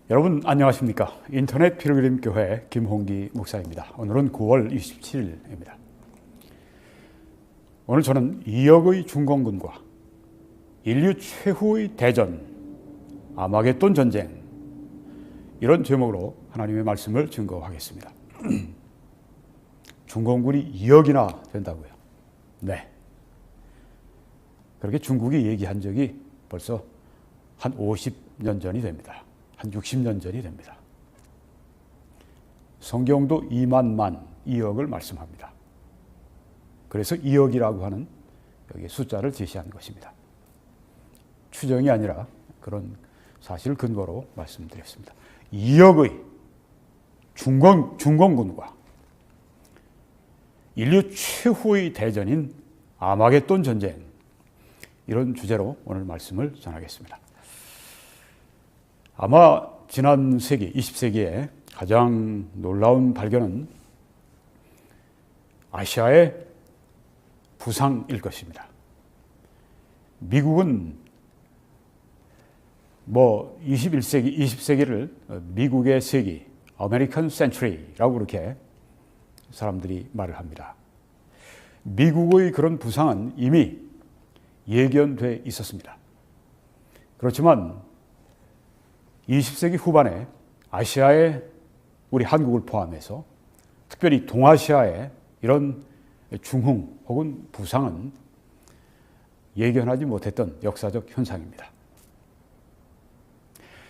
여러분 안녕하십니까? 인터넷 필그림 교회 김홍기 목사입니다. 오늘은 9월 27일입니다. 오늘 저는 2억의 중공군과 인류 최후의 대전, 아마겟돈 전쟁, 이런 제목으로 하나님의 말씀을 증거하겠습니다. 중공군이 2억이나 된다고요? 네. 그렇게 중국이 얘기한 적이 벌써 한 50년 전이 됩니다. 한 60년 전이 됩니다. 성경도 2만 2억을 말씀합니다. 그래서 2억이라고 하는 여기 숫자를 제시한 것입니다. 추정이 아니라 그런 사실 근거로 말씀드렸습니다. 2억의 중공군과 인류 최후의 대전인 아마겟돈 전쟁, 이런 주제로 오늘 말씀을 전하겠습니다. 아마 지난 세기, 20세기에 가장 놀라운 발견은 아시아의 부상일 것입니다. 미국은 21세기, 20세기를 미국의 세기, 아메리칸 센츄리라고 그렇게 사람들이 말을 합니다. 미국의 그런 부상은 이미 예견돼 있었습니다. 그렇지만 20세기 후반에 아시아의 우리 한국을 포함해서 특별히 동아시아의 이런 중흥 혹은 부상은 예견하지 못했던 역사적 현상입니다.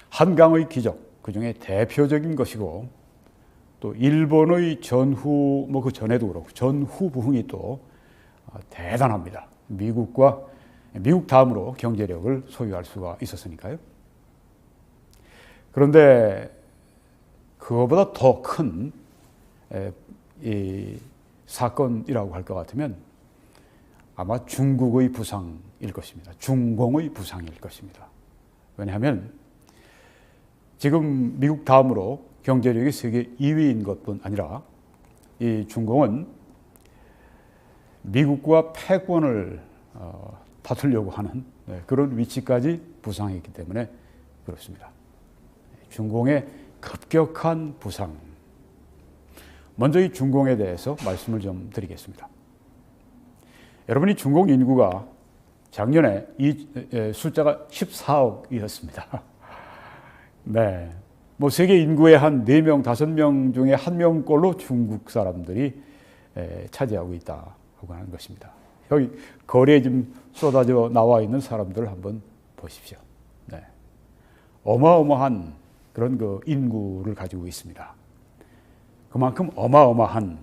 한강의 기적, 그 중에 대표적인 것이고, 또 일본의 전후, 그 전에도 그렇고 전후 부흥이 또 대단합니다. 미국 다음으로 경제력을 소유할 수가 있었으니까요. 그런데 그거보다 더 큰 사건이라고 할 것 같으면 아마 중국의 부상일 것입니다. 중공의 부상일 것입니다. 왜냐하면 지금 미국 다음으로 경제력이 세계 2위인 것뿐 아니라 이 중공은 미국과 패권을 다투려고 하는 그런 위치까지 부상했기 때문에 그렇습니다. 중공의 급격한 부상. 먼저 이 중공에 대해서 말씀을 좀 드리겠습니다. 여러분이 중공 인구가 작년에 이 숫자가 14억이었습니다. 네. 세계 인구의 한 4명, 5명 중에 1명꼴로 중국 사람들이 차지하고 있다고 하는 것입니다. 여기 거리에 지금 쏟아져 나와 있는 사람들을 한번 보십시오. 네. 어마어마한 그런 그 인구를 가지고 있습니다. 그만큼 어마어마한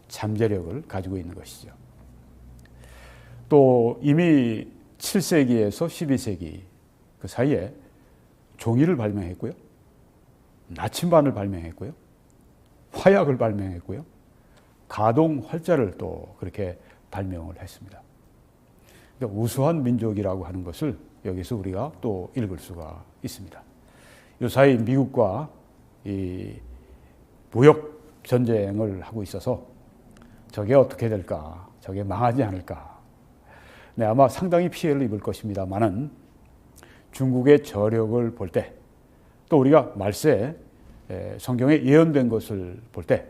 잠재력을 가지고 있는 것이죠. 또 이미 7세기에서 12세기 그 사이에 종이를 발명했고요. 나침반을 발명했고요. 화약을 발명했고요. 가동 활자를 또 그렇게 발명을 했습니다. 우수한 민족이라고 하는 것을 여기서 우리가 또 읽을 수가 있습니다. 요사이 미국과 이 무역 전쟁을 하고 있어서 저게 어떻게 될까? 저게 망하지 않을까? 네, 아마 상당히 피해를 입을 것입니다만은 중국의 저력을 볼 때, 또 우리가 말세 성경에 예언된 것을 볼 때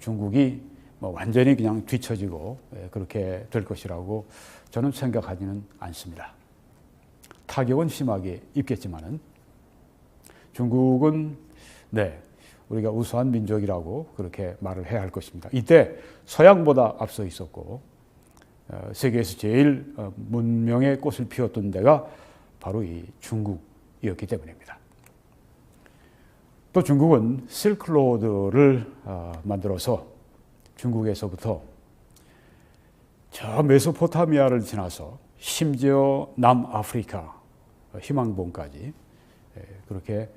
중국이 완전히 그냥 뒤처지고 그렇게 될 것이라고 저는 생각하지는 않습니다. 타격은 심하게 입겠지만은 중국은 우리가 우수한 민족이라고 그렇게 말을 해야 할 것입니다. 이때 서양보다 앞서 있었고 세계에서 제일 문명의 꽃을 피웠던 데가 바로 이 중국이었기 때문입니다. 또 중국은 실크로드를 만들어서 중국에서부터 저 메소포타미아를 지나서 심지어 남아프리카 희망봉까지 그렇게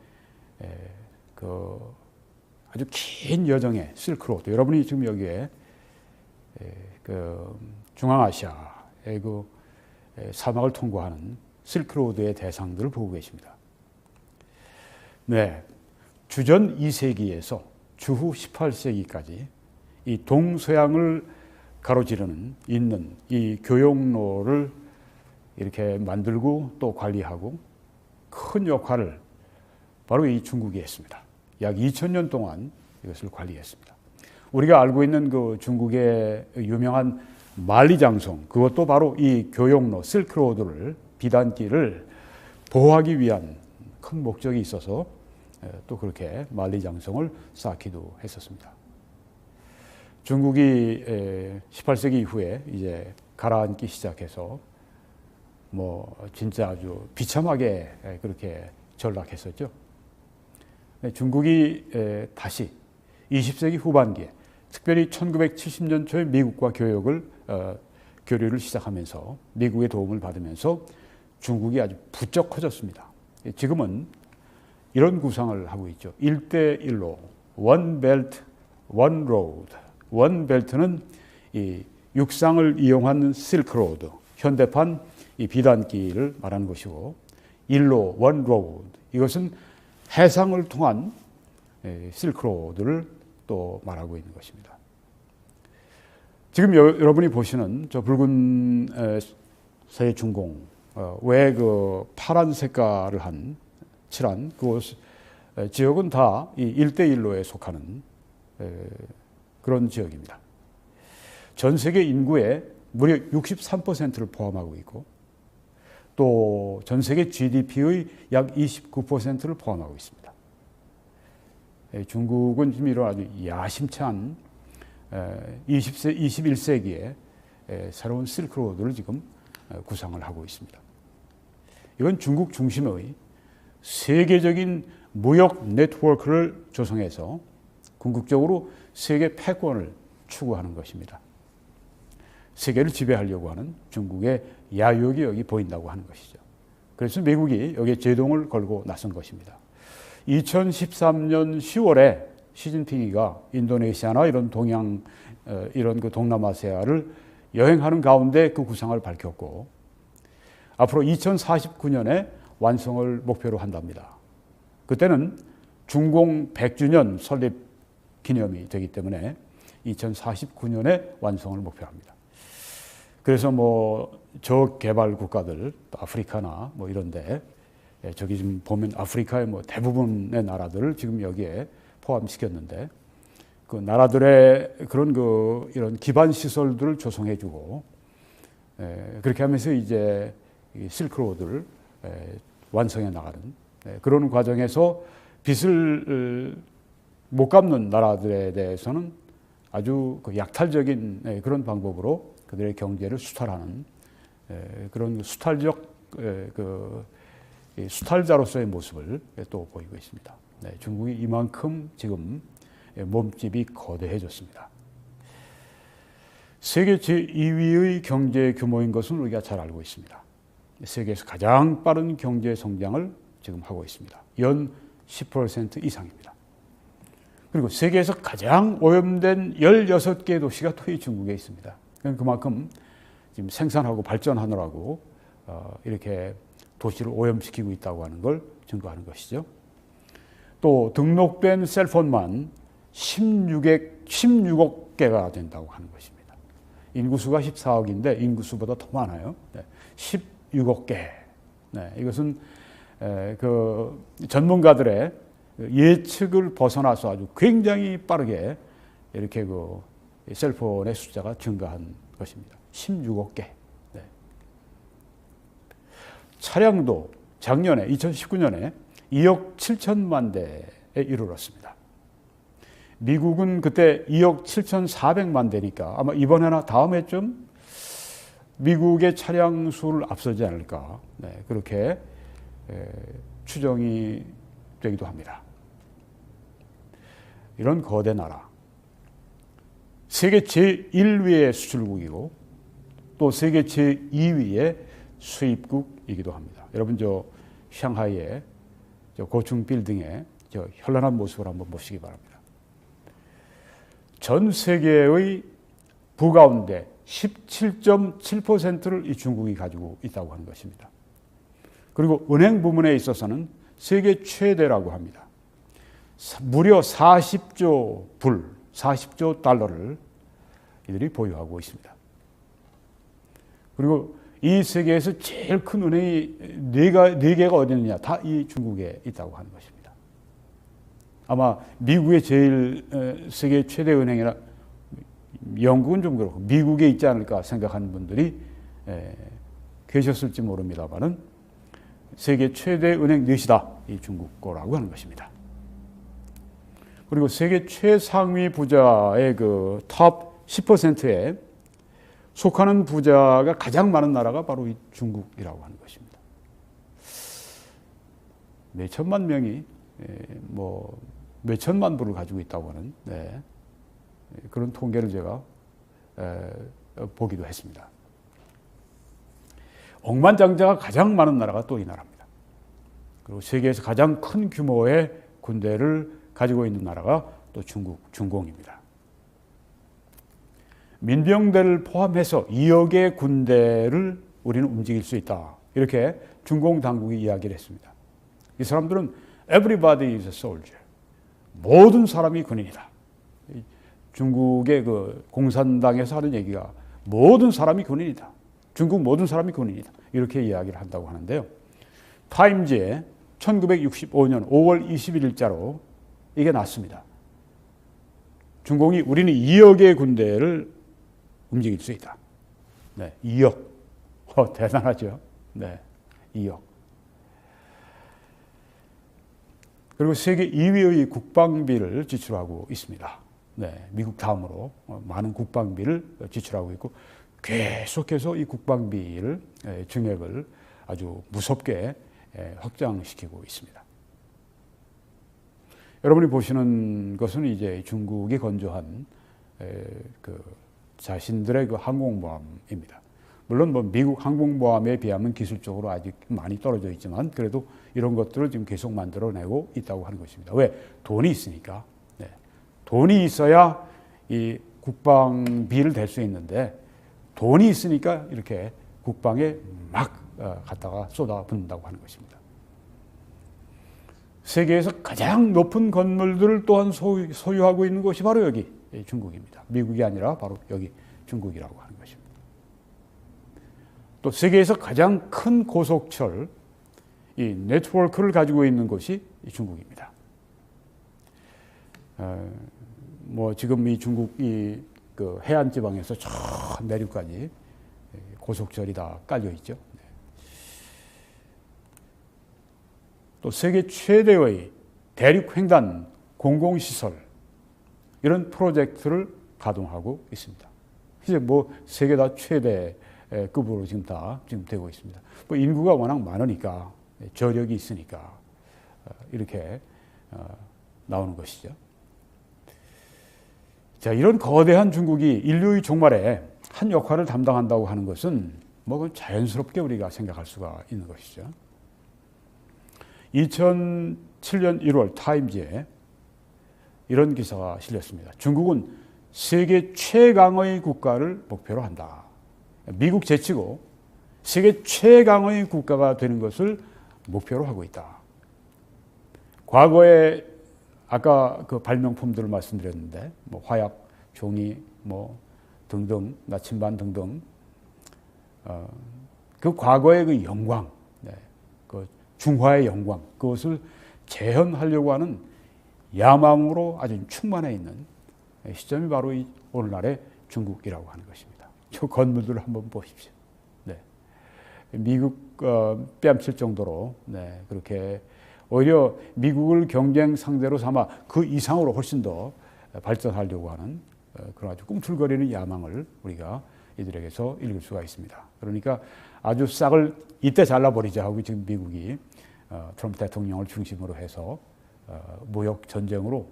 아주 긴 여정의 실크로드, 여러분이 지금 여기에 중앙아시아의 사막을 통과하는 실크로드의 대상들을 보고 계십니다. 네, 주전 2세기에서 주후 18세기까지 이 동서양을 가로지르는 있는 이 교역로를 이렇게 만들고 또 관리하고 큰 역할을 바로 이 중국이 했습니다. 약 2000년 동안 이것을 관리했습니다. 우리가 알고 있는 그 중국의 유명한 만리장성, 그것도 바로 이 교역로 실크로드를, 비단길을 보호하기 위한 큰 목적이 있어서 또 그렇게 만리장성을 쌓기도 했었습니다. 중국이 18세기 이후에 이제 가라앉기 시작해서 뭐 진짜 아주 비참하게 그렇게 전락했었죠. 중국이 다시 20세기 후반기에 특별히 1970년 초에 미국과 교류를 시작하면서 미국의 도움을 받으면서 중국이 아주 부쩍 커졌습니다. 지금은 이런 구상을 하고 있죠. 1대1로 One Belt, One Road. One Belt는 이 육상을 이용한 실크로드, 현대판 이 비단길을 말하는 것이고, 일로 One Road, 이것은 해상을 통한 실크로드를 또 말하고 있는 것입니다. 지금 여러분이 보시는 저 붉은 서해중공, 왜 그 파란 색깔을 칠한 그곳 지역은 다 이 1대1로에 속하는 그런 지역입니다. 전 세계 인구의 무려 63%를 포함하고 있고, 또 전 세계 GDP의 약 29%를 포함하고 있습니다. 중국은 지금 이런 아주 야심찬 21세기에 새로운 실크로드를 지금 구상을 하고 있습니다. 이건 중국 중심의 세계적인 무역 네트워크를 조성해서 궁극적으로 세계 패권을 추구하는 것입니다. 세계를 지배하려고 하는 중국의 야욕이 여기 보인다고 하는 것이죠. 그래서 미국이 여기에 제동을 걸고 나선 것입니다. 2013년 10월에 시진핑이가 인도네시아나 이런 이런 그 동남아시아를 여행하는 가운데 그 구상을 밝혔고, 앞으로 2049년에 완성을 목표로 한답니다. 그때는 중공 100주년 설립 기념이 되기 때문에 2049년에 완성을 목표합니다. 그래서 뭐 저개발 국가들, 아프리카나 뭐 이런데, 저기 지금 보면 아프리카의 뭐 대부분의 나라들을 지금 여기에 포함시켰는데, 그 나라들의 그런 이런 기반 시설들을 조성해주고, 그렇게 하면서 이제 실크로드를 완성해 나가는 그런 과정에서 빚을 못 갚는 나라들에 대해서는 아주 약탈적인 그런 방법으로 그들의 경제를 수탈하는 그런 수탈자로서의 모습을 또 보이고 있습니다. 중국이 이만큼 지금 몸집이 거대해졌습니다. 세계 제2위의 경제 규모인 것은 우리가 잘 알고 있습니다. 세계에서 가장 빠른 경제 성장을 지금 하고 있습니다. 연 10% 이상입니다. 그리고 세계에서 가장 오염된 16개 도시가 또 이 중국에 있습니다. 그만큼 지금 생산하고 발전하느라고 이렇게 도시를 오염시키고 있다고 하는 걸 증거하는 것이죠. 또 등록된 셀폰만 16억 개가 된다고 하는 것입니다. 인구수가 14억인데 인구수보다 더 많아요. 16억 개. 이것은 그 전문가들의 예측을 벗어나서 아주 굉장히 빠르게 이렇게 그 셀폰의 숫자가 증가한 것입니다. 16억 개. 차량도 작년에 2019년에 2억 7천만 대에 이르렀습니다. 미국은 그때 2억 7,400만 대니까 아마 이번에나 다음 해쯤 미국의 차량 수를 앞서지 않을까, 그렇게 추정이 되기도 합니다. 이런 거대 나라, 세계 제1위의 수출국이고 또 세계 제2위의 수입국이기도 합니다. 여러분 저 상하이의 저 고층 빌딩의 저 현란한 모습을 한번 보시기 바랍니다. 전 세계의 부 가운데 17.7%를 이 중국이 가지고 있다고 하는 것입니다. 그리고 은행 부문에 있어서는 세계 최대라고 합니다. 무려 40조 달러를 이들이 보유하고 있습니다. 그리고 이 세계에서 제일 큰 은행이 네 개가 어디 있느냐, 다 이 중국에 있다고 하는 것입니다. 아마 미국의 제일 세계 최대 은행이라 영국은 좀 그렇고 미국에 있지 않을까 생각하는 분들이 계셨을지 모릅니다만은 세계 최대 은행 넷이다. 이 중국 거라고 하는 것입니다. 그리고 세계 최상위 부자의 그 탑 10%에 속하는 부자가 가장 많은 나라가 바로 이 중국이라고 하는 것입니다. 몇 천만 명이 뭐 몇 천만 불을 가지고 있다고 하는 그런 통계를 제가 보기도 했습니다. 억만장자가 가장 많은 나라가 또 이 나라입니다. 그리고 세계에서 가장 큰 규모의 군대를 가지고 있는 나라가 또 중공입니다. 민병대를 포함해서 2억의 군대를 우리는 움직일 수 있다. 이렇게 중공 당국이 이야기를 했습니다. 이 사람들은 everybody is a soldier. 모든 사람이 군인이다. 중국의 그 공산당에서 하는 얘기가 모든 사람이 군인이다. 중국 모든 사람이 군인이다. 이렇게 이야기를 한다고 하는데요. 타임즈에 1965년 5월 21일자로 이게 났습니다. 중공이 우리는 2억의 군대를 움직일 수 있다. 2억. 대단하죠. 2억. 그리고 세계 2위의 국방비를 지출하고 있습니다. 미국 다음으로 많은 국방비를 지출하고 있고 계속해서 이 국방비를 증액을 아주 무섭게 확장시키고 있습니다. 여러분이 보시는 것은 이제 중국이 건조한 그 자신들의 그 항공모함입니다. 물론 뭐 미국 항공모함에 비하면 기술적으로 아직 많이 떨어져 있지만 그래도 이런 것들을 지금 계속 만들어내고 있다고 하는 것입니다. 왜? 돈이 있으니까. 돈이 있어야 이 국방비를 댈 수 있는데 돈이 있으니까 이렇게 국방에 막 갖다가 쏟아붓는다고 하는 것입니다. 세계에서 가장 높은 건물들을 또한 소유하고 있는 것이 바로 여기 중국입니다. 미국이 아니라 바로 여기 중국이라고 하는 것입니다. 또 세계에서 가장 큰 고속철, 이 네트워크를 가지고 있는 것이 중국입니다. 뭐 지금 이 중국이 그 해안 지방에서 저 내륙까지 고속철이 다 깔려 있죠. 또 세계 최대의 대륙 횡단 공공시설 이런 프로젝트를 가동하고 있습니다. 이제 뭐 세계 다 최대급으로 지금 되고 있습니다. 뭐 인구가 워낙 많으니까 저력이 있으니까 이렇게 나오는 것이죠. 자, 이런 거대한 중국이 인류의 종말에 한 역할을 담당한다고 하는 것은 뭐 자연스럽게 우리가 생각할 수가 있는 것이죠. 2007년 1월 타임즈에 이런 기사가 실렸습니다. 중국은 세계 최강의 국가를 목표로 한다. 미국 제치고 세계 최강의 국가가 되는 것을 목표로 하고 있다. 과거에 아까 그 발명품들을 말씀드렸는데 뭐 화약, 종이, 뭐 등등 나침반 등등 그 과거의 그 영광, 그 중화의 영광 그것을 재현하려고 하는 야망으로 아주 충만해 있는 시점이 바로 이 오늘날의 중국이라고 하는 것입니다. 저 건물들을 한번 보십시오. 미국 뺨칠 정도로 그렇게 오히려 미국을 경쟁 상대로 삼아 그 이상으로 훨씬 더 발전하려고 하는 그런 아주 꿈틀거리는 야망을 우리가 이들에게서 읽을 수가 있습니다. 그러니까 아주 싹을 이때 잘라버리자 하고 지금 미국이 트럼프 대통령을 중심으로 해서 무역 전쟁으로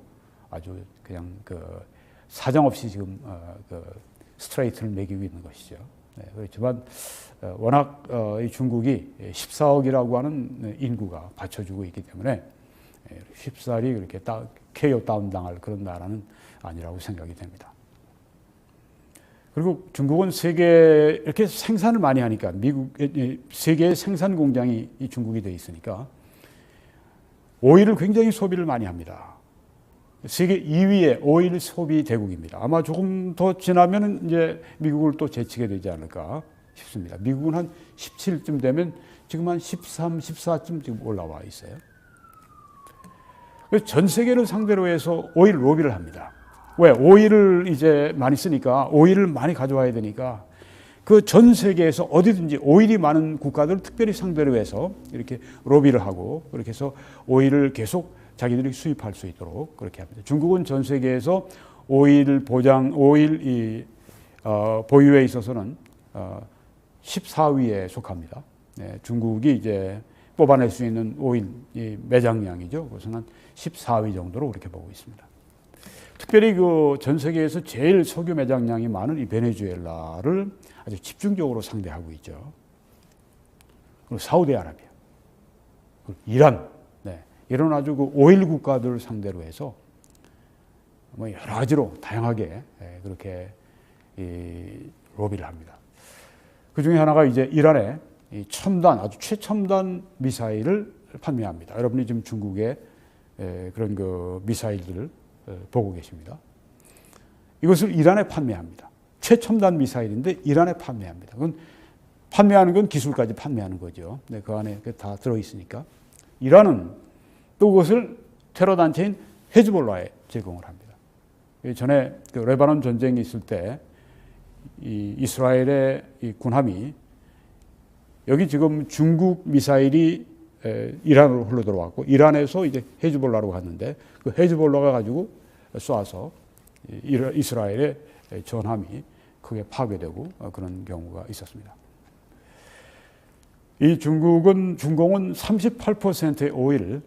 아주 그냥 그 사정없이 지금 그 스트레이트를 매기고 있는 것이죠. 그렇지만 워낙 이 중국이 14억이라고 하는 인구가 받쳐주고 있기 때문에 쉽사리 그렇게 KO 다운당할 그런 나라는 아니라고 생각이 됩니다. 그리고 중국은 세계 이렇게 생산을 많이 하니까 세계의 생산 공장이 이 중국이 돼 있으니까 오일을 굉장히 소비를 많이 합니다. 세계 2위의 오일 소비 대국입니다. 아마 조금 더 지나면 이제 미국을 또 제치게 되지 않을까 싶습니다. 미국은 한 17쯤 되면 지금 한 13, 14쯤 지금 올라와 있어요. 전 세계를 상대로 해서 오일 로비를 합니다. 왜? 오일을 이제 많이 쓰니까 오일을 많이 가져와야 되니까 그 전 세계에서 어디든지 오일이 많은 국가들을 특별히 상대로 해서 이렇게 로비를 하고 그렇게 해서 오일을 계속 자기들이 수입할 수 있도록 그렇게 합니다. 중국은 전 세계에서 오일 보장, 오일 보유에 있어서는 14위에 속합니다. 네, 중국이 이제 뽑아낼 수 있는 오일 매장량이죠. 그것은 한 14위 정도로 그렇게 보고 있습니다. 특별히 그 전 세계에서 제일 석유 매장량이 많은 이 베네수엘라를 아주 집중적으로 상대하고 있죠. 그리고 사우디아라비아, 그리고 이란, 네, 이런 아주 그 오일 국가들을 상대로 해서 뭐 여러 가지로 다양하게 그렇게 로비를 합니다. 그 중에 하나가 이제 이란의 이 첨단, 아주 최첨단 미사일을 판매합니다. 여러분이 지금 중국의 그런 그 미사일들을 보고 계십니다. 이것을 이란에 판매합니다. 최첨단 미사일인데 이란에 판매합니다. 그건 판매하는 건 기술까지 판매하는 거죠. 네, 그 안에 다 들어있으니까. 이란은 또 그것을 테러 단체인 헤즈볼라에 제공을 합니다. 전에 그 레바논 전쟁이 있을 때 이 이스라엘의 이 군함이 여기 지금 중국 미사일이 이란으로 흘러 들어왔고 이란에서 이제 헤즈볼라로 갔는데 그 헤즈볼라가 가지고 쏴서 이스라엘의 전함이 크게 파괴되고 그런 경우가 있었습니다. 이 중공은 38%의 오일,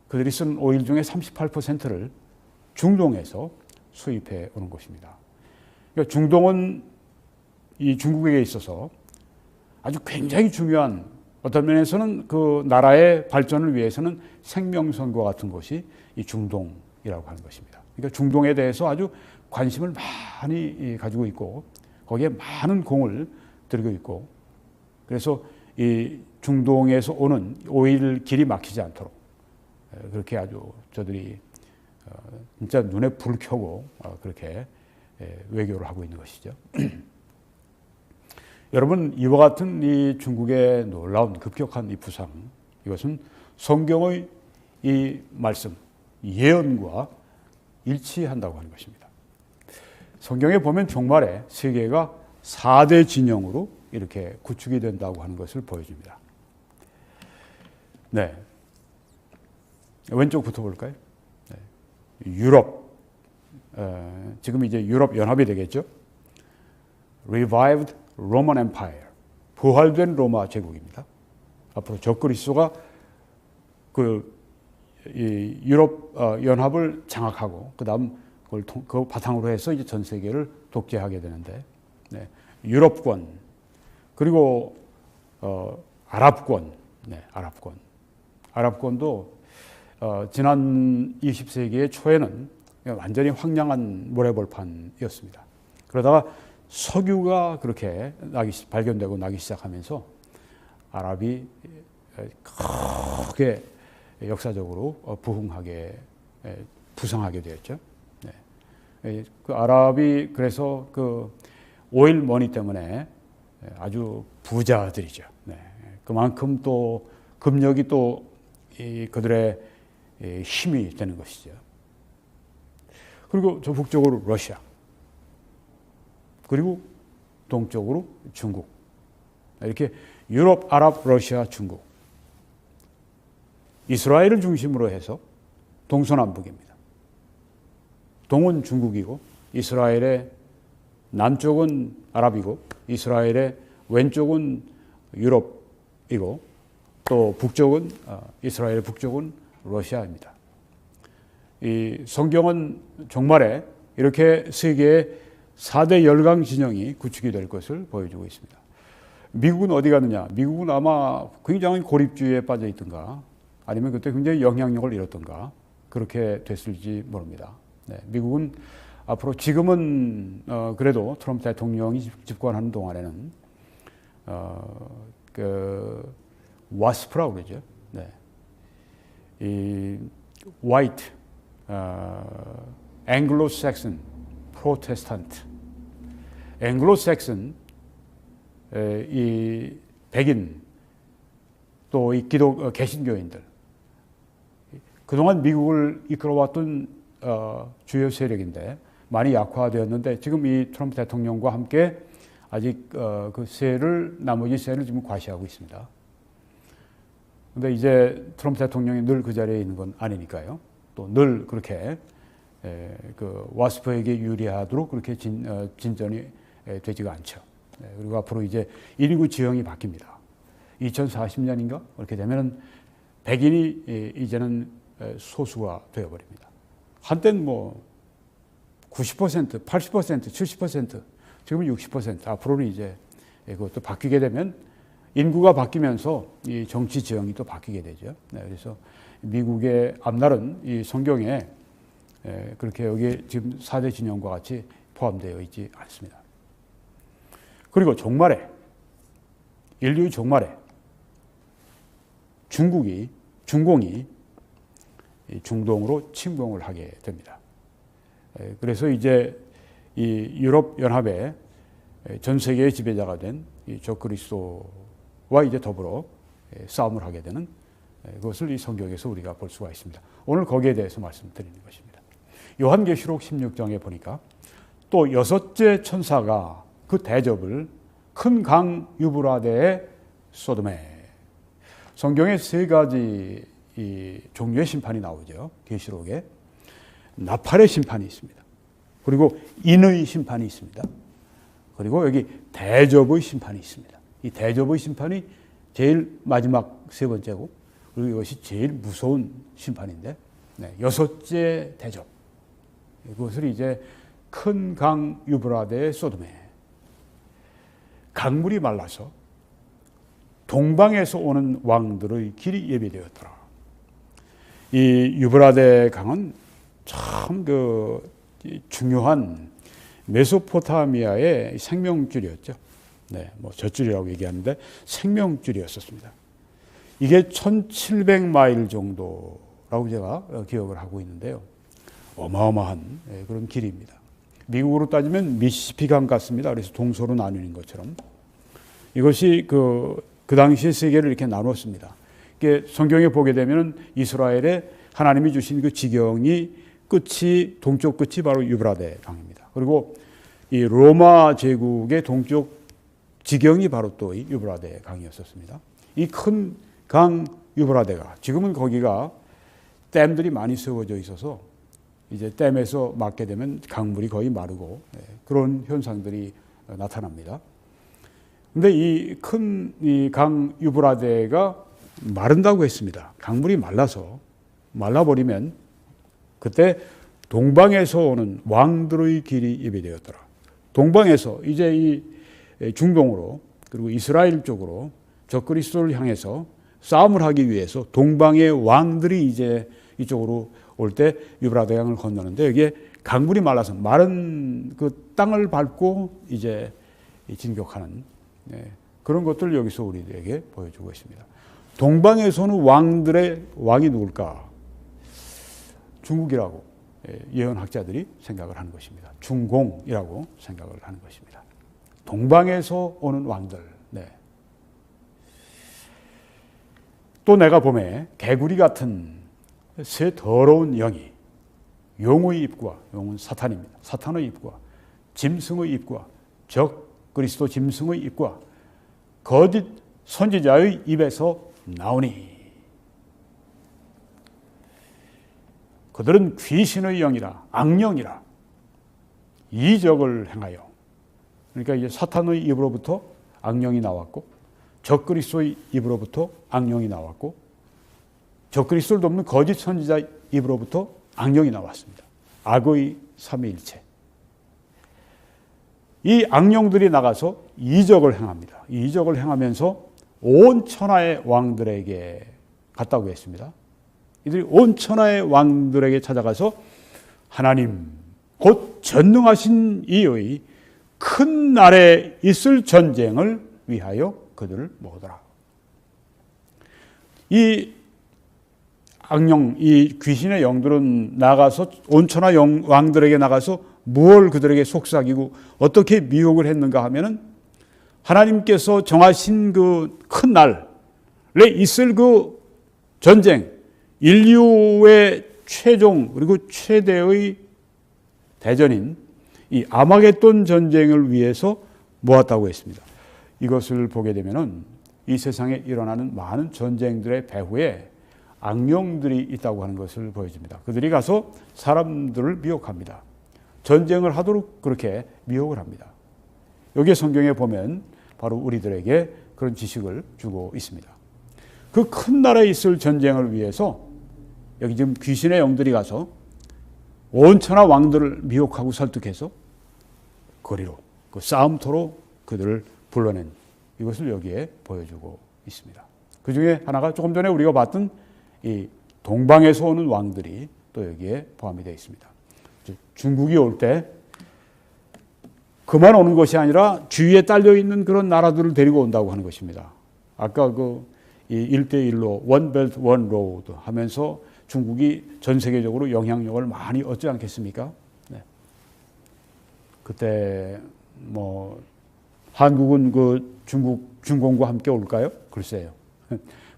그들이 쓰는 오일 중에 38%를 중동에서 수입해 오는 것입니다. 그러니까 중동은 이 중국에게 있어서 아주 굉장히 중요한, 어떤 면에서는 그 나라의 발전을 위해서는 생명선과 같은 것이 이 중동이라고 하는 것입니다. 그러니까 중동에 대해서 아주 관심을 많이 가지고 있고 거기에 많은 공을 들이고 있고, 그래서 이 중동에서 오는 오일 길이 막히지 않도록 그렇게 아주 저들이 진짜 눈에 불 켜고 그렇게 외교를 하고 있는 것이죠. 여러분, 이와 같은 이 중국의 놀라운 급격한 이 부상, 이것은 성경의 이 말씀, 예언과 일치한다고 하는 것입니다. 성경에 보면 종말에 세계가 4대 진영으로 이렇게 구축이 된다고 하는 것을 보여줍니다. 네. 왼쪽부터 볼까요? 네. 유럽, 지금 이제 유럽 연합이 되겠죠. Revived Roman Empire, 부활된 로마 제국입니다. 앞으로 적그리스도가 이 유럽 연합을 장악하고 그다음 그 바탕으로 해서 이제 전 세계를 독재하게 되는데, 네. 유럽권 그리고 아랍권, 네, 아랍권도 지난 20세기의 초에는 완전히 황량한 모래벌판이었습니다. 그러다가 석유가 그렇게 발견되고 나기 시작하면서 아랍이 크게 역사적으로 부상하게 되었죠. 네. 그 아랍이 그래서 그 오일 머니 때문에 아주 부자들이죠. 네. 그만큼 또 금력이 또 그들의 힘이 되는 것이죠. 그리고 저 북쪽으로 러시아, 그리고 동쪽으로 중국, 이렇게 유럽, 아랍, 러시아, 중국, 이스라엘을 중심으로 해서 동서남북입니다. 동은 중국이고 이스라엘의 남쪽은 아랍이고 이스라엘의 왼쪽은 유럽이고 또 북쪽은 이스라엘의 북쪽은 러시아입니다. 이 성경은 종말에 이렇게 세계의 4대 열강 진영이 구축이 될 것을 보여주고 있습니다. 미국은 어디 갔느냐? 미국은 아마 굉장히 고립주의에 빠져 있던가 아니면 그때 굉장히 영향력을 잃었던가 그렇게 됐을지 모릅니다. 네, 미국은 앞으로 지금은 그래도 트럼프 대통령이 집권하는 동안에는 그 와스프라고 그러죠. 네. 이 화이트, 앵글로색슨, 프로테스탄트, 앵글로색슨, 이 백인 또 이 개신교인들, 그동안 미국을 이끌어왔던 주요 세력인데 많이 약화되었는데 지금 이 트럼프 대통령과 함께 아직 나머지 세를 지금 과시하고 있습니다. 근데 이제 트럼프 대통령이 늘 그 자리에 있는 건 아니니까요. 또 늘 그렇게 와스프에게 유리하도록 그렇게 진전이 되지가 않죠. 그리고 앞으로 이제 인구 지형이 바뀝니다. 2040년인가? 그렇게 되면은 백인이 이제는 소수가 되어버립니다. 한때는 90%, 80%, 70%, 지금은 60%. 앞으로는 이제 그것도 바뀌게 되면 인구가 바뀌면서 이 정치 지형이 또 바뀌게 되죠. 그래서 미국의 앞날은 이 성경에 그렇게 여기 지금 4대 진영과 같이 포함되어 있지 않습니다. 그리고 인류 종말에 중공이 중동으로 침공을 하게 됩니다. 그래서 이제 이 유럽 연합의 전 세계의 지배자가 된 이 적그리스도와 이제 더불어 싸움을 하게 되는 그것을 이 성경에서 우리가 볼 수가 있습니다. 오늘 거기에 대해서 말씀드리는 것입니다. 요한계시록 16장에 보니까 또 6째 천사가 그 대접을 큰 강 유브라데에 쏟음에, 성경에 3가지 이 종류의 심판이 나오죠. 계시록에 나팔의 심판이 있습니다. 그리고 인의 심판이 있습니다. 그리고 여기 대접의 심판이 있습니다. 이 대접의 심판이 제일 마지막 3번째고, 그리고 이것이 제일 무서운 심판인데, 6째 대접. 이것을 이제 큰 강 유브라데의 소돔에 강물이 말라서 동방에서 오는 왕들의 길이 예비되었더라. 이 유브라데 강은 참 중요한 메소포타미아의 생명줄이었죠. 젖줄이라고 얘기하는데 생명줄이었었습니다. 이게 1700마일 정도라고 제가 기억을 하고 있는데요. 어마어마한 그런 길입니다. 미국으로 따지면 미시시피 강 같습니다. 그래서 동서로 나누는 것처럼 이것이 그 당시 세계를 이렇게 나눴습니다. 이게 성경에 보게 되면 이스라엘에 하나님이 주신 그 지경이 동쪽 끝이 바로 유브라데 강입니다. 그리고 이 로마 제국의 동쪽 지경이 바로 또 이 유브라데 강이었었습니다. 이 큰 강 유브라데가 지금은 거기가 댐들이 많이 세워져 있어서 이제 댐에서 막게 되면 강물이 거의 마르고 그런 현상들이 나타납니다. 근데 이 큰 강 유브라데가 마른다고 했습니다. 강물이 말라버리면 그때 동방에서 오는 왕들의 길이 예비되었더라. 동방에서 이제 이 중동으로 그리고 이스라엘 쪽으로 적그리스도를 향해서 싸움을 하기 위해서 동방의 왕들이 이제 이쪽으로 올 때 유브라데 강을 건너는데 여기에 강물이 말라서 마른 그 땅을 밟고 이제 진격하는 그런 것들을 여기서 우리에게 보여주고 있습니다. 동방에서는 왕이 누굴까? 중국이라고 예언학자들이 생각을 하는 것입니다. 중공이라고 생각을 하는 것입니다. 동방에서 오는 왕들. 또 내가 보매 개구리 같은 새 더러운 영이 용의 입과, 용은 사탄입니다. 사탄의 입과 짐승의 입과 적그리스도 짐승의 입과 거짓 선지자의 입에서 나오니 그들은 귀신의 영이라 악령이라 이적을 행하여, 그러니까 이제 사탄의 입으로부터 악령이 나왔고 적그리스도의 입으로부터 악령이 나왔고 적그리스도를 돕는 거짓 선지자 입으로부터 악령이 나왔습니다. 악의 삼위일체. 이 악령들이 나가서 이적을 행합니다. 이 이적을 행하면서 온 천하의 왕들에게 갔다고 했습니다. 이들이 온 천하의 왕들에게 찾아가서 하나님 곧 전능하신 이의 큰 날에 있을 전쟁을 위하여 그들을 모으더라. 이 악령, 이 귀신의 영들은 나가서 온 천하 왕들에게 나가서 무엇을 그들에게 속삭이고 어떻게 미혹을 했는가 하면은 하나님께서 정하신 그 큰 날에 있을 그 전쟁, 인류의 최종 그리고 최대의 대전인 이 아마겟돈 전쟁을 위해서 모았다고 했습니다. 이것을 보게 되면은 이 세상에 일어나는 많은 전쟁들의 배후에 악령들이 있다고 하는 것을 보여줍니다. 그들이 가서 사람들을 미혹합니다. 전쟁을 하도록 그렇게 미혹을 합니다. 여기 성경에 보면 바로 우리들에게 그런 지식을 주고 있습니다. 그 큰 나라에 있을 전쟁을 위해서 여기 지금 귀신의 영들이 가서 온 천하 왕들을 미혹하고 설득해서 거리로 그 싸움터로 그들을 불러낸 이것을 여기에 보여주고 있습니다. 그 중에 하나가 조금 전에 우리가 봤던 이 동방에서 오는 왕들이 또 여기에 포함이 되어 있습니다. 중국이 올 때 그만 오는 것이 아니라 주위에 딸려 있는 그런 나라들을 데리고 온다고 하는 것입니다. 아까 그 이 1대1로 원 벨트 원 로드 하면서 중국이 전 세계적으로 영향력을 많이 얻지 않겠습니까? 네. 그때 뭐 한국은 그 중공과 함께 올까요? 글쎄요.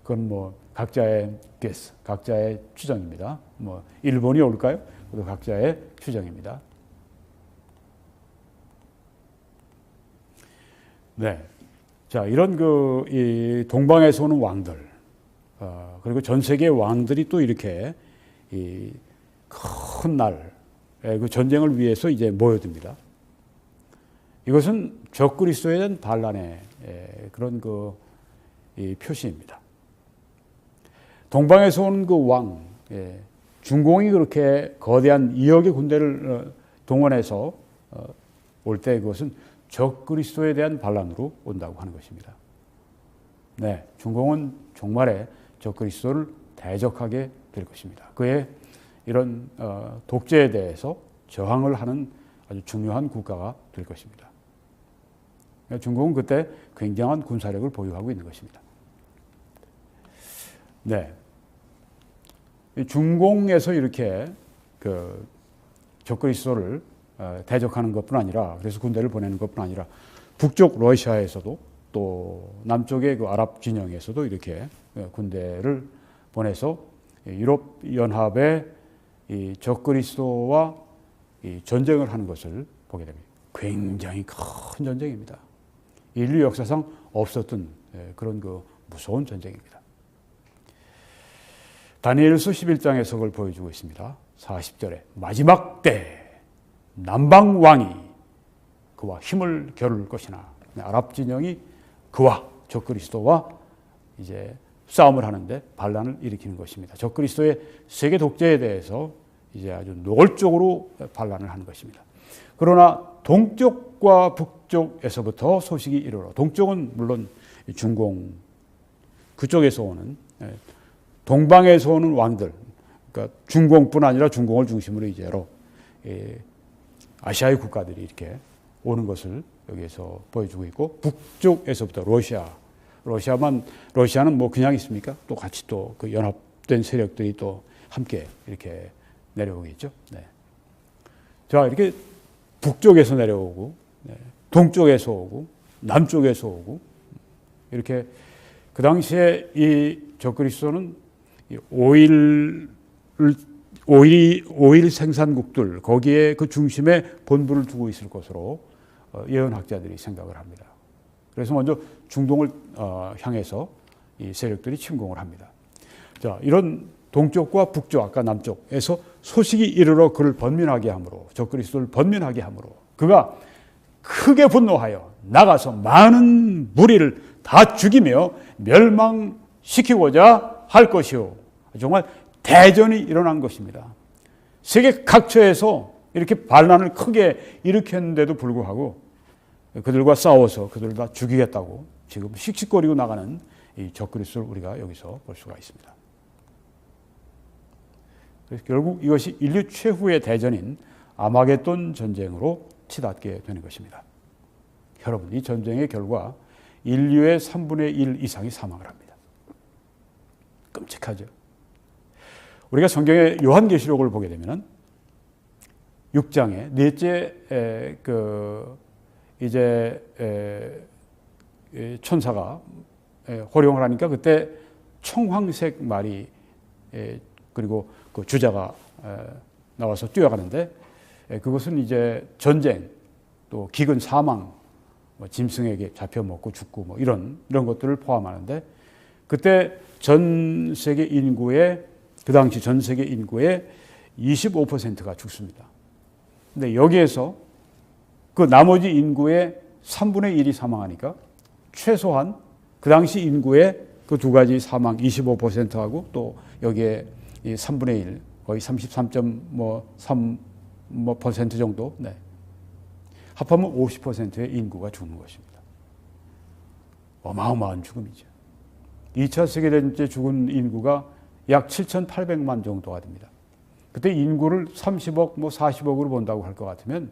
그건 뭐 각자의 guess, 각자의 추정입니다. 뭐 일본이 올까요? 그것도 각자의 추정입니다. 네. 자, 이런 이 동방에서 오는 왕들, 그리고 전 세계 왕들이 또 이렇게 이 큰 날, 그 전쟁을 위해서 이제 모여듭니다. 이것은 적그리스도에 대한 반란의 그런 이 표시입니다. 동방에서 온 그 왕, 중공이 그렇게 거대한 2억의 군대를 동원해서 올 때 그것은 적그리스도에 대한 반란으로 온다고 하는 것입니다. 네, 중공은 종말에 적그리스도를 대적하게 될 것입니다. 그의 이런 독재에 대해서 저항을 하는 아주 중요한 국가가 될 것입니다. 중공은 그때 굉장한 군사력을 보유하고 있는 것입니다. 네, 중공에서 이렇게 그 적그리스도를 대적하는 것뿐 아니라, 그래서 군대를 보내는 것뿐 아니라 북쪽 러시아에서도 또 남쪽의 그 아랍 진영에서도 이렇게 군대를 보내서 유럽 연합의 이 적그리스도와 이 전쟁을 하는 것을 보게 됩니다. 굉장히 큰 전쟁입니다. 인류 역사상 없었던 그런 그 무서운 전쟁입니다. 다니엘서 11장에서 그걸 보여주고 있습니다. 40절에 마지막 때 남방 왕이 그와 힘을 겨룰 것이나, 아랍 진영이 그와 적그리스도와 이제 싸움을 하는데 반란을 일으키는 것입니다. 적그리스도의 세계 독재에 대해서 이제 아주 노골적으로 반란을 하는 것입니다. 그러나 동쪽과 북쪽에서부터 소식이 이르러, 동쪽은 물론 중공 그쪽에서 오는, 동방에서 오는 왕들, 그러니까 중공뿐 아니라 중공을 중심으로 이제로 아시아의 국가들이 이렇게 오는 것을 여기에서 보여주고 있고, 북쪽에서부터 러시아는 뭐 그냥 있습니까? 또 같이 또 그 연합된 세력들이 또 함께 이렇게 내려오겠죠. 네. 자, 이렇게 북쪽에서 내려오고, 동쪽에서 오고, 남쪽에서 오고, 이렇게 그 당시에 이 적그리스도는 오일 생산국들, 거기에 그 중심에 본부를 두고 있을 것으로 예언학자들이 생각을 합니다. 그래서 먼저 중동을 향해서 이 세력들이 침공을 합니다. 자, 이런 동쪽과 북쪽, 아까 남쪽에서 소식이 이르러 그를 번민하게 함으로, 적그리스도를 번민하게 함으로 그가 크게 분노하여 나가서 많은 무리를 다 죽이며 멸망시키고자 할 것이요. 정말 대전이 일어난 것입니다. 세계 각처에서 이렇게 반란을 크게 일으켰는데도 불구하고 그들과 싸워서 그들을 다 죽이겠다고 지금 씩씩거리고 나가는 이 적그리스도를 우리가 여기서 볼 수가 있습니다. 그래서 결국 이것이 인류 최후의 대전인 아마겟돈 전쟁으로 치닫게 되는 것입니다. 여러분, 이 전쟁의 결과 인류의 3분의 1 이상이 사망을 합니다. 끔찍하죠. 우리가 성경의 요한계시록을 보게 되면은 6장에 넷째 천사가 호령을 하니까 그때 청황색 말이 그리고 그 주자가 나와서 뛰어가는데 그것은 이제 전쟁, 또 기근 사망, 뭐 짐승에게 잡혀 먹고 죽고 뭐 이런 것들을 포함하는데 그때 전 세계 인구의 그 당시 전 세계 인구의 25%가 죽습니다. 근데 여기에서 그 나머지 인구의 3분의 1이 사망하니까 최소한 그 당시 인구의 그 두 가지 사망 25%하고 또 여기에 이 3분의 1 거의 33.3% 정도 네. 합하면 50%의 인구가 죽는 것입니다. 어마어마한 죽음이죠. 2차 세계대전 때 죽은 인구가 약 7,800만 정도가 됩니다. 그때 인구를 30억, 40억으로 본다고 할 것 같으면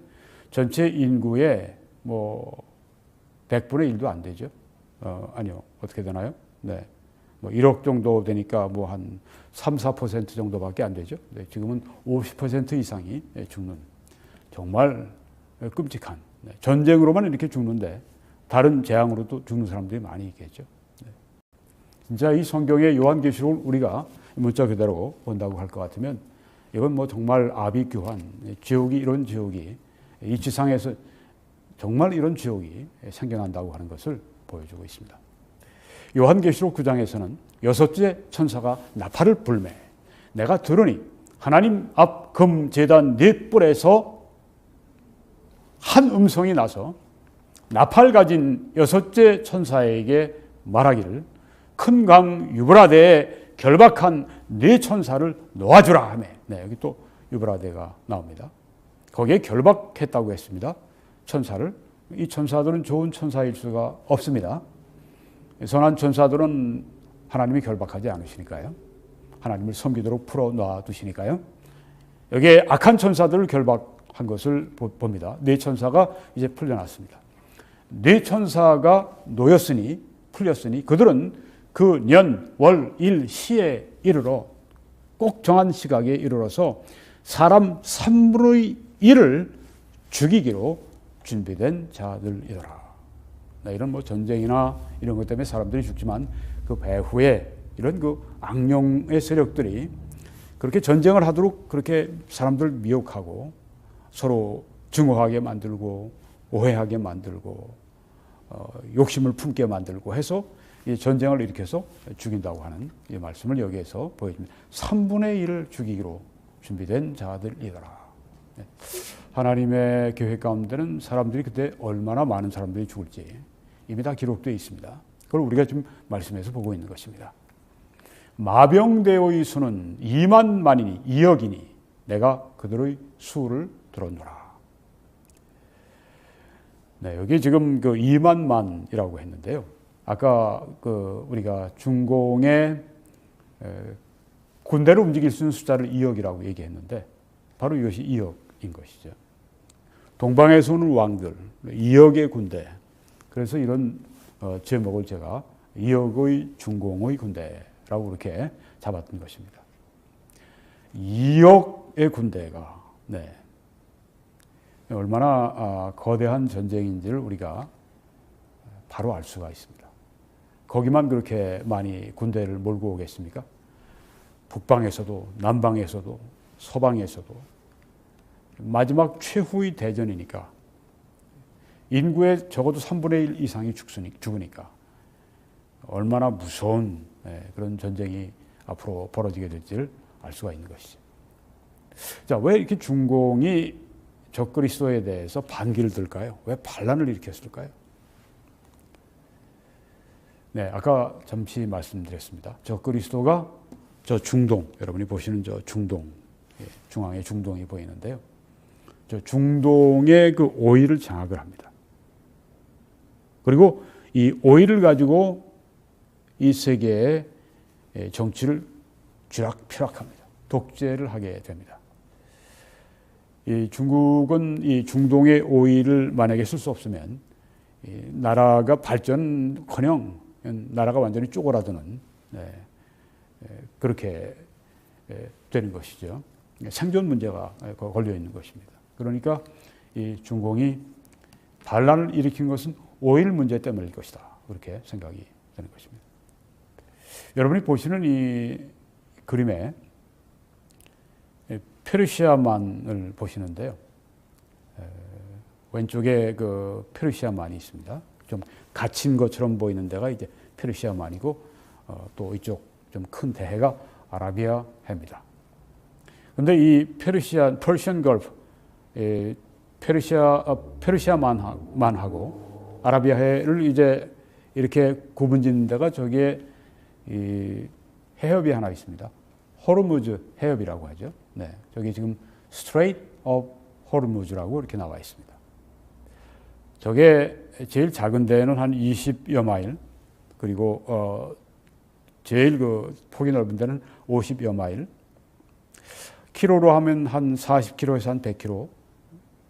전체 인구의 100분의 1도 안 되죠. 아니요. 어떻게 되나요? 네. 1억 정도 되니까 한 3, 4% 정도밖에 안 되죠. 네. 지금은 50% 이상이 죽는 정말 끔찍한 전쟁으로만 이렇게 죽는데 다른 재앙으로도 죽는 사람들이 많이 있겠죠. 네. 진짜 이 성경의 요한계시록을 우리가 문자 그대로 본다고 할 것 같으면 이건 정말 아비규환 지옥이 이런 지옥이 이 지상에서 정말 이런 지옥이 생겨난다고 하는 것을 보여주고 있습니다. 요한계시록 9장에서는 여섯째 천사가 나팔을 불매 내가 들으니 하나님 앞 금 제단 네 뿔에서 한 음성이 나서 나팔 가진 여섯째 천사에게 말하기를 큰 강 유브라데에 결박한 네 천사를 놓아주라 하며 네, 여기 또 유브라데가 나옵니다. 거기에 결박했다고 했습니다. 천사를. 이 천사들은 좋은 천사일 수가 없습니다. 선한 천사들은 하나님이 결박하지 않으시니까요. 하나님을 섬기도록 풀어놔 두시니까요. 여기에 악한 천사들을 결박한 것을 봅니다. 네 천사가 이제 풀려났습니다. 네 천사가 놓였으니 풀렸으니 그들은 그 년, 월, 일, 시에 이르러 꼭 정한 시각에 이르러서 사람 3분의 1을 죽이기로 준비된 자들이더라. 이런 전쟁이나 이런 것 때문에 사람들이 죽지만 그 배후에 이런 그 악령의 세력들이 그렇게 전쟁을 하도록 그렇게 사람들 미혹하고 서로 증오하게 만들고 오해하게 만들고 욕심을 품게 만들고 해서 이 전쟁을 일으켜서 죽인다고 하는 이 말씀을 여기에서 보여줍니다. 3분의 1을 죽이기로 준비된 자들이더라. 하나님의 계획 가운데는 사람들이 그때 얼마나 많은 사람들이 죽을지 이미 다 기록되어 있습니다. 그걸 우리가 지금 말씀에서 보고 있는 것입니다. 마병대의 수는 2만 만이니 2억이니 내가 그들의 수를 들었노라. 네, 여기 지금 그 2만 만이라고 했는데요. 아까 우리가 중공의 군대를 움직일 수 있는 숫자를 2억이라고 얘기했는데 바로 이것이 2억인 것이죠. 동방에서 오는 왕들 2억의 군대. 그래서 이런 제목을 제가 2억의 중공의 군대라고 그렇게 잡았던 것입니다. 2억의 군대가 네. 얼마나 거대한 전쟁인지를 우리가 바로 알 수가 있습니다. 거기만 그렇게 많이 군대를 몰고 오겠습니까? 북방에서도 남방에서도 서방에서도 마지막 최후의 대전이니까 인구의 적어도 3분의 1 이상이 죽으니까 얼마나 무서운 그런 전쟁이 앞으로 벌어지게 될지를 알 수가 있는 것이죠. 자, 왜 이렇게 중공이 적그리스도에 대해서 반기를 들까요? 왜 반란을 일으켰을까요? 네, 아까 잠시 말씀드렸습니다. 적그리스도가 저 중동, 여러분이 보시는 저 중동, 중앙에 중동이 보이는데요. 저 중동의 그 오일을 장악을 합니다. 그리고 이 오일을 가지고 이 세계의 정치를 쥐락펴락합니다. 독재를 하게 됩니다. 이 중국은 이 중동의 오일을 만약에 쓸 수 없으면 이 나라가 발전커녕 나라가 완전히 쪼그라드는 그렇게 되는 것이죠. 생존 문제가 걸려 있는 것입니다. 그러니까 이 중공이 반란을 일으킨 것은 오일 문제 때문일 것이다. 그렇게 생각이 되는 것입니다. 여러분이 보시는 이 그림에 페르시아만을 보시는데요. 왼쪽에 그 페르시아만이 있습니다. 좀 갇힌 것처럼 보이는 데가 이제 페르시아만이고, 또 이쪽 좀 큰 대해가 아라비아 해입니다. 근데 이 퍼시안 걸프, 페르시아만하고 아라비아 해를 이제 이렇게 구분짓는 데가 저기에 이 해협이 하나 있습니다. 호르무즈 해협이라고 하죠. 네, 저기 지금 Strait of 호르무즈라고 이렇게 나와 있습니다. 저게 제일 작은 데는 한 20여 마일, 그리고 제일 그 폭이 넓은 데는 50여 마일, 키로로 하면 한 40km에서 한 100km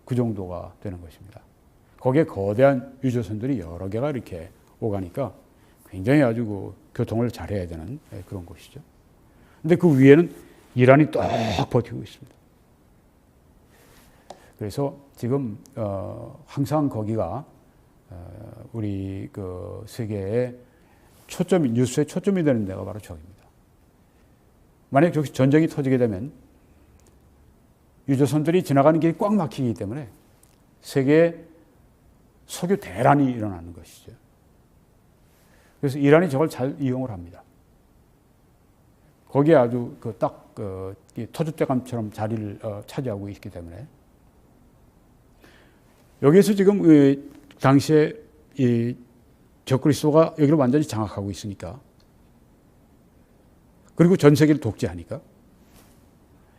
그 정도가 되는 것입니다. 거기에 거대한 유조선들이 여러 개가 이렇게 오가니까 굉장히 아주 그 교통을 잘해야 되는 그런 곳이죠. 근데 그 위에는 이란이 딱 버티고 있습니다. 그래서 지금 항상 거기가 우리 그 세계의 초점이, 뉴스의 초점이 되는 데가 바로 저기입니다. 만약 여기 전쟁이 터지게 되면 유조선들이 지나가는 길이 꽉 막히기 때문에 세계에 석유 대란이 일어나는 것이죠. 그래서 이란이 저걸 잘 이용을 합니다. 거기에 아주 그 딱 터줏대감처럼 자리를 차지하고 있기 때문에 여기에서 지금 당시에 이 적그리스도가 여기를 완전히 장악하고 있으니까, 그리고 전 세계를 독재하니까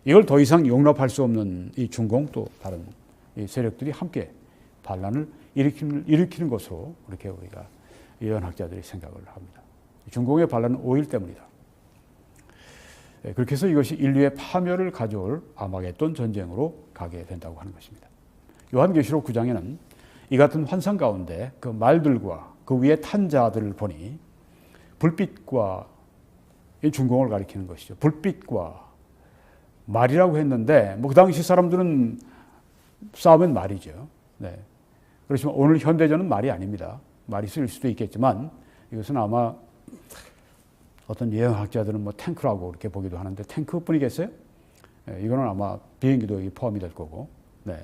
이걸 더 이상 용납할 수 없는 이 중공 또 다른 이 세력들이 함께 반란을 일으키는 것으로 그렇게 우리가 예언학자들이 생각을 합니다. 중공의 반란은 오일 때문이다. 그렇게 해서 이것이 인류의 파멸을 가져올 아마겟돈 전쟁으로 가게 된다고 하는 것입니다. 요한계시록 9장에는 이 같은 환상 가운데 그 말들과 그 위에 탄 자들을 보니 불빛과, 이 중공을 가리키는 것이죠. 불빛과 말이라고 했는데 뭐 그 당시 사람들은 싸우면 말이죠. 네. 그렇지만 오늘 현대전은 말이 아닙니다. 말이 쓰일 수도 있겠지만 이것은 아마 어떤 예언학자들은 뭐 탱크라고 이렇게 보기도 하는데 탱크뿐이겠어요? 네. 이거는 아마 비행기도 포함이 될 거고. 네.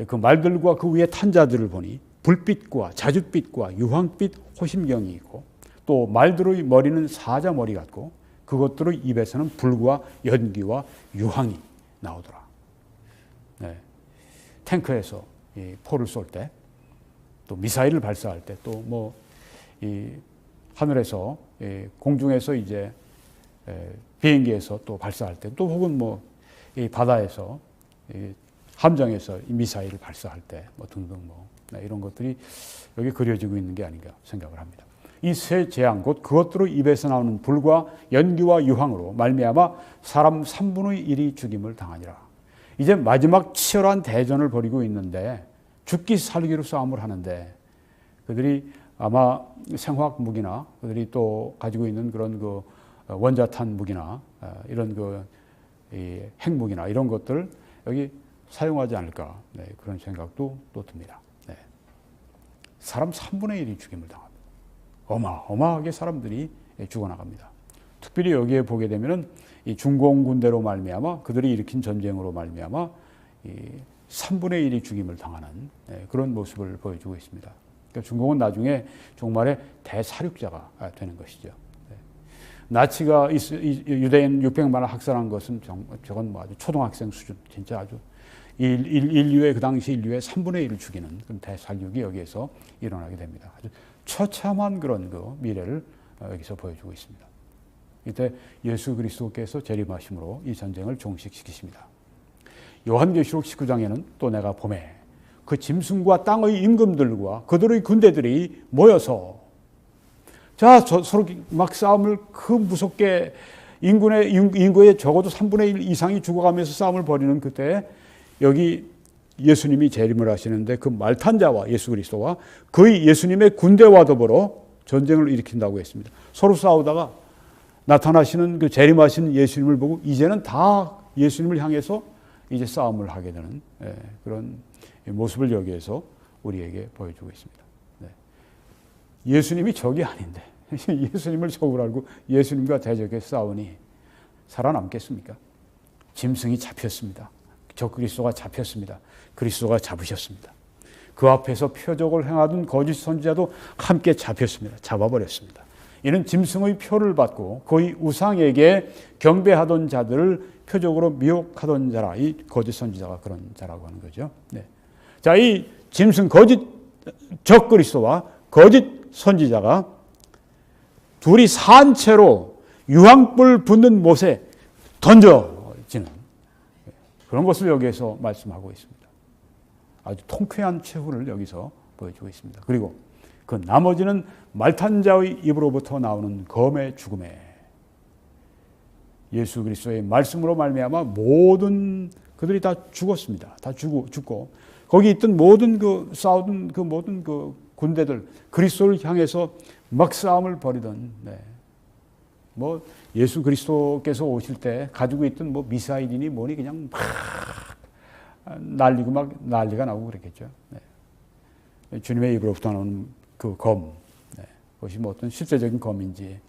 그 말들과 그 위에 탄 자들을 보니 불빛과 자줏빛과 유황빛 호심경이 있고, 또 말들의 머리는 사자 머리 같고 그것들의 입에서는 불과 연기와 유황이 나오더라. 네. 탱크에서 이 포를 쏠 때, 또 미사일을 발사할 때, 또 뭐 이 하늘에서 공중에서 이제 비행기에서 또 발사할 때, 또 혹은 뭐 이 바다에서 함정에서 이 미사일을 발사할 때, 뭐 등등 뭐 이런 것들이 여기 그려지고 있는 게 아닌가 생각을 합니다. 이 세 재앙 곧 그것들의 입에서 나오는 불과 연기와 유황으로 말미암아 사람 3분의 1이 죽임을 당하니라. 이제 마지막 치열한 대전을 벌이고 있는데, 죽기 살기로 싸움을 하는데, 그들이 아마 생화학 무기나 그들이 또 가지고 있는 그런 그 원자탄 무기나 이런 그 핵무기나 이런 것들 여기 사용하지 않을까, 네, 그런 생각도 또 듭니다. 네. 사람 3분의 1이 죽임을 당합니다. 어마어마하게 사람들이 죽어나갑니다. 특별히 여기에 보게 되면은 이 중공 군대로 말미암아 그들이 일으킨 전쟁으로 말미암아 이 3분의 1이 죽임을 당하는 그런 모습을 보여주고 있습니다. 그러니까 중공은 나중에 종말에 대사륙자가 되는 것이죠. 나치가 유대인 600만을 학살한 것은 저건 뭐 아주 초등학생 수준, 진짜 아주 인류의 그 당시 인류의 3분의 1을 죽이는 그런 대살육이 여기에서 일어나게 됩니다. 아주 처참한 그런 그 미래를 여기서 보여주고 있습니다. 이때 예수 그리스도께서 재림하심으로 이 전쟁을 종식시키십니다. 요한계시록 19장에는 또 내가 보매 그 짐승과 땅의 임금들과 그들의 군대들이 모여서 자 서로 막 싸움을 그 무섭게 인구의 적어도 3분의 1 이상이 죽어가면서 싸움을 벌이는 그때 여기 예수님이 재림을 하시는데 그 말탄 자와 예수 그리스도와 거의 예수님의 군대와 더불어 전쟁을 일으킨다고 했습니다. 서로 싸우다가 나타나시는 그 재림하신 예수님을 보고 이제는 다 예수님을 향해서 이제 싸움을 하게 되는 그런 모습을 여기에서 우리에게 보여주고 있습니다. 네. 예수님이 적이 아닌데 예수님을 적으로 알고 예수님과 대적해 싸우니 살아남겠습니까? 짐승이 잡혔습니다. 적그리스도가 잡혔습니다. 그리스도가 잡으셨습니다. 그 앞에서 표적을 행하던 거짓 선지자도 함께 잡혔습니다. 잡아버렸습니다. 이는 짐승의 표를 받고 거의 우상에게 경배하던 자들을 표적으로 미혹하던 자라. 이 거짓 선지자가 그런 자라고 하는 거죠. 네. 자, 이 짐승 거짓 적그리스도와 거짓 선지자가 둘이 산채로 유황불 붙는 못에 던져지는 그런 것을 여기에서 말씀하고 있습니다. 아주 통쾌한 최후를 여기서 보여주고 있습니다. 그리고 그 나머지는 말탄 자의 입으로부터 나오는 검의 죽음에 예수 그리스도의 말씀으로 말미암아 모든 그들이 다 죽었습니다. 다 죽고 거기 있던 모든 그 싸우던 그 모든 그 군대들 그리스도를 향해서 막 싸움을 벌이던 뭐 예수 그리스도께서 오실 때 가지고 있던 뭐 미사일이니 뭐니 그냥 막 날리고 막 난리가 나고 그랬겠죠. 주님의 입으로부터 나오는 그 검, 그것이 뭐 어떤 실제적인 검인지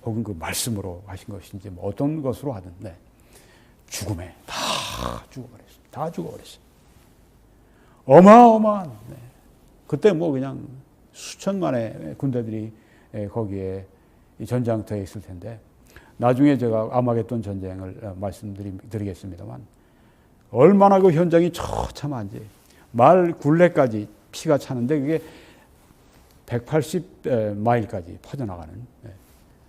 혹은 그 말씀으로 하신 것인지 뭐 어떤 것으로 하든 죽음에 다 죽어버렸어요. 다 죽어버렸어요. 어마어마한 그때 뭐 그냥 수천만의 군대들이 거기에 전장터에 있을 텐데 나중에 제가 아마겟돈 전쟁을 말씀드리겠습니다.만 얼마나 그 현장이 처참한지 말 굴레까지 피가 차는데 그게 180마일까지 퍼져나가는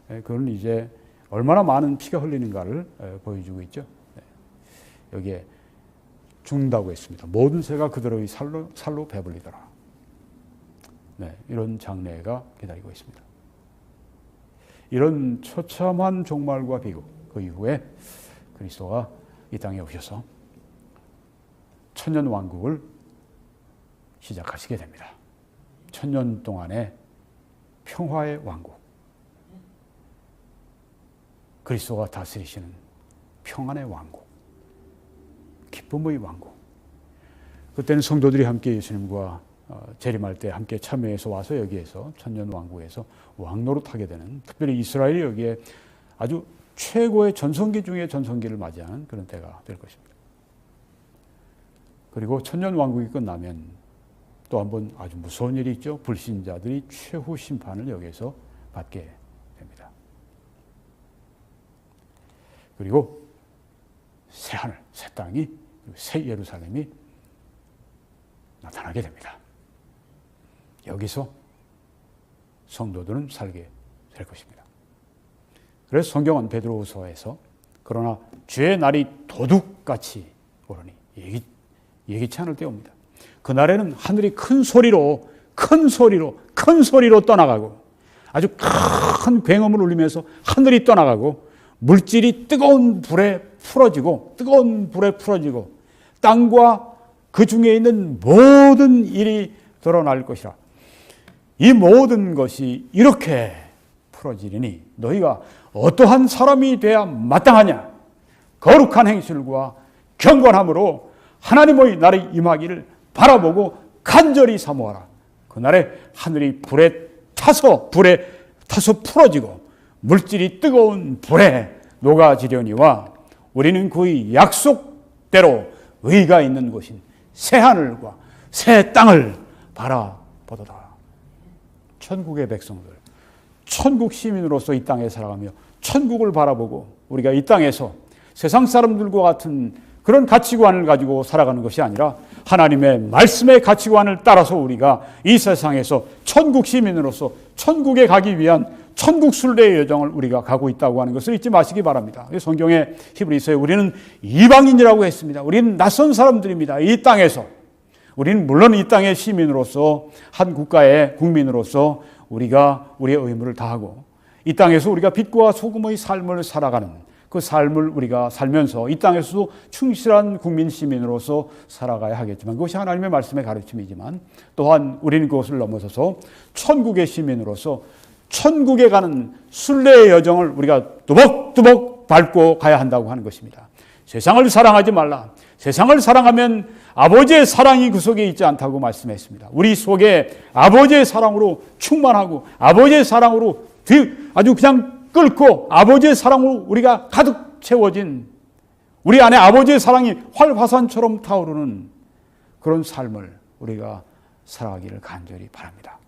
그건 이제 얼마나 많은 피가 흘리는가를 보여주고 있죠. 여기에 죽는다고 했습니다. 모든 새가 그들의 살로 배불리더라. 이런 장례가 기다리고 있습니다. 이런 처참한 종말과 비극 그 이후에 그리스도가 이 땅에 오셔서 천년 왕국을 시작하시게 됩니다. 천년 동안의 평화의 왕국, 그리스도가 다스리시는 평안의 왕국, 기쁨의 왕국. 그때는 성도들이 함께 예수님과 재림할 때 함께 참여해서 와서 여기에서 천년 왕국에서 왕노릇하게 되는, 특별히 이스라엘이 여기에 아주 최고의 전성기 중에 전성기를 맞이하는 그런 때가 될 것입니다. 그리고 천년 왕국이 끝나면 또 한 번 아주 무서운 일이 있죠. 불신자들이 최후 심판을 여기에서 받게 됩니다. 그리고 새 하늘, 새 땅이, 새 예루살렘이 나타나게 됩니다. 여기서 성도들은 살게 될 것입니다. 그래서 성경은 베드로후서에서 그러나 주의 날이 도둑같이 오르니 예기치 않을 때 옵니다. 그날에는 하늘이 큰 소리로 떠나가고 아주 큰 굉음을 울리면서 하늘이 떠나가고 물질이 뜨거운 불에 풀어지고 땅과 그 중에 있는 모든 일이 드러날 것이라. 이 모든 것이 이렇게 풀어지리니 너희가 어떠한 사람이 돼야 마땅하냐? 거룩한 행실과 경건함으로 하나님의 날이 임하기를 바라보고 간절히 사모하라. 그날에 하늘이 불에 타서 풀어지고 물질이 뜨거운 불에 녹아지려니와 우리는 그의 약속대로 의가 있는 곳인 새 하늘과 새 땅을 바라보도다. 천국의 백성들, 천국 시민으로서 이 땅에 살아가며 천국을 바라보고 우리가 이 땅에서 세상 사람들과 같은 그런 가치관을 가지고 살아가는 것이 아니라 하나님의 말씀의 가치관을 따라서 우리가 이 세상에서 천국 시민으로서 천국에 가기 위한 천국 순례의 여정을 우리가 가고 있다고 하는 것을 잊지 마시기 바랍니다. 성경의 히브리서에 우리는 이방인이라고 했습니다. 우리는 낯선 사람들입니다. 이 땅에서 우리는 물론 이 땅의 시민으로서 한 국가의 국민으로서 우리가 우리의 의무를 다하고 이 땅에서 우리가 빛과 소금의 삶을 살아가는 그 삶을 우리가 살면서 이 땅에서도 충실한 국민 시민으로서 살아가야 하겠지만 그것이 하나님의 말씀의 가르침이지만 또한 우리는 그것을 넘어서서 천국의 시민으로서 천국에 가는 순례의 여정을 우리가 뚜벅뚜벅 밟고 가야 한다고 하는 것입니다. 세상을 사랑하지 말라. 세상을 사랑하면 아버지의 사랑이 그 속에 있지 않다고 말씀했습니다. 우리 속에 아버지의 사랑으로 충만하고 아버지의 사랑으로 아주 그냥 끓고 아버지의 사랑으로 우리가 가득 채워진 우리 안에 아버지의 사랑이 활화산처럼 타오르는 그런 삶을 우리가 살아가기를 간절히 바랍니다.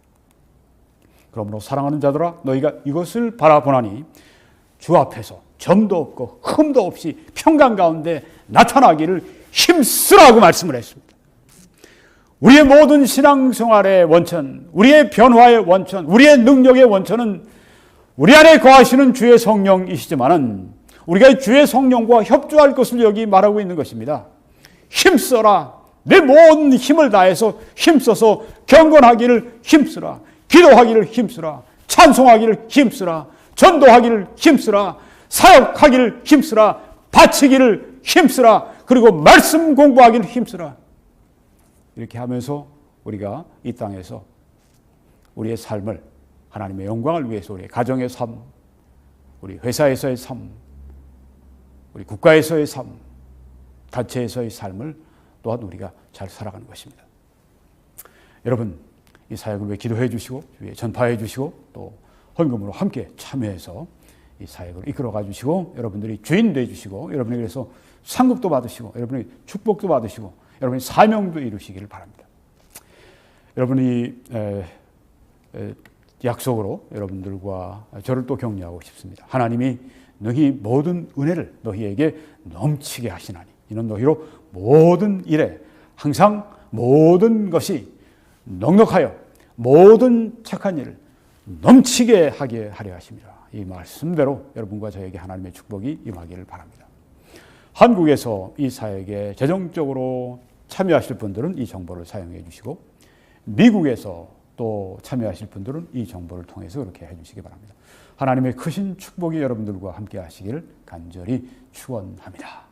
그러므로 사랑하는 자들아, 너희가 이것을 바라보나니 주 앞에서 점도 없고 흠도 없이 평강 가운데 나타나기를 힘쓰라고 말씀을 했습니다. 우리의 모든 신앙생활의 원천, 우리의 변화의 원천, 우리의 능력의 원천은 우리 안에 거하시는 주의 성령이시지만은 우리가 주의 성령과 협조할 것을 여기 말하고 있는 것입니다. 힘써라. 내 모든 힘을 다해서 힘써서 경건하기를 힘쓰라. 기도하기를 힘쓰라. 찬송하기를 힘쓰라. 전도하기를 힘쓰라. 사역하기를 힘쓰라. 바치기를 힘쓰라. 그리고 말씀 공부하기를 힘쓰라. 이렇게 하면서 우리가 이 땅에서 우리의 삶을 하나님의 영광을 위해서 우리의 가정의 삶, 우리 회사에서의 삶, 우리 국가에서의 삶, 단체에서의 삶을 또한 우리가 잘 살아가는 것입니다. 여러분, 이 사역을 위해 기도해 주시고 위해 전파해 주시고 또 헌금으로 함께 참여해서 이 사역을 이끌어가 주시고 여러분들이 주인 돼 주시고 여러분이 그래서 상급도 받으시고 여러분이 축복도 받으시고 여러분이 사명도 이루시기를 바랍니다. 여러분이 약속으로 여러분들과 저를 또 격려하고 싶습니다. 하나님이 너희 모든 은혜를 너희에게 넘치게 하시나니 이는 너희로 모든 일에 항상 모든 것이 넉넉하여 모든 착한 일을 넘치게 하게 하려 하십니다. 이 말씀대로 여러분과 저에게 하나님의 축복이 임하기를 바랍니다. 한국에서 이 사역에 재정적으로 참여하실 분들은 이 정보를 사용해 주시고 미국에서 또 참여하실 분들은 이 정보를 통해서 그렇게 해주시기 바랍니다. 하나님의 크신 축복이 여러분들과 함께 하시기를 간절히 축원합니다.